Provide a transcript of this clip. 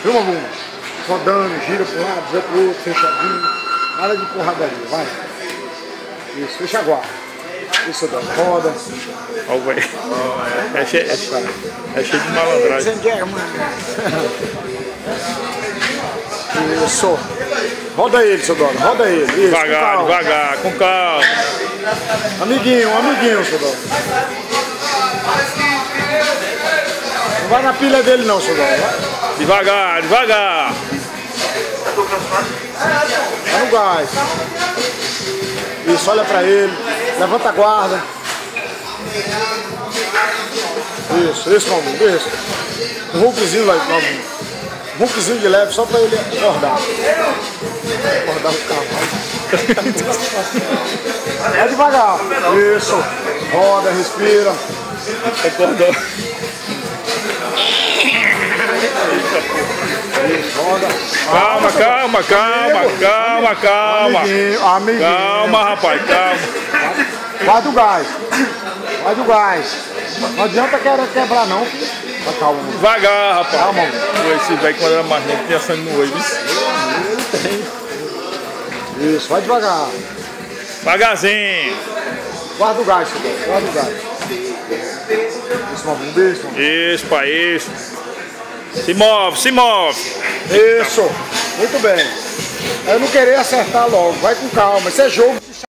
Viu, Mamum? Rodando, gira para um lado, gira para o outro, fechadinho. Nada de porradaria, vai. Isso, fecha a guarda. Isso, Dona. Roda. Olha o velho. É cheio de malandragem. Isso. Roda ele, seu Dona. Roda ele. Isso, Devagar, devagar, com calma. Amiguinho, seu Dona. Não vai na pilha dele não, seu Dona. Devagar, devagar. Vai no gás. Isso, olha pra ele. Levanta a guarda. Isso, Mamum, isso. Um Hulkzinho lá, Mamum. Um Hulkzinho de leve, só pra ele acordar. Acordar o cavalo. Vai devagar. Isso. Roda, respira. Acordou. Roda. Calma, calma, calma, calma, calma. Amiguinho. Calma, rapaz, calma. Vai do gás. Vai do gás. Não adianta quebrar não. Mas calma, mano. Devagar, rapaz. Calma, mano. Esse velho quando era mais novo tinha sangue no olho. Isso, vai devagar. Devagarzinho. Guarda o gás, Silvio. Guarda o gás. Isso, Mamum, isso, Mamum. Isso, pai, isso. Se move, se move. Isso. Muito bem. Eu não querer acertar logo. Vai com calma. Isso é jogo.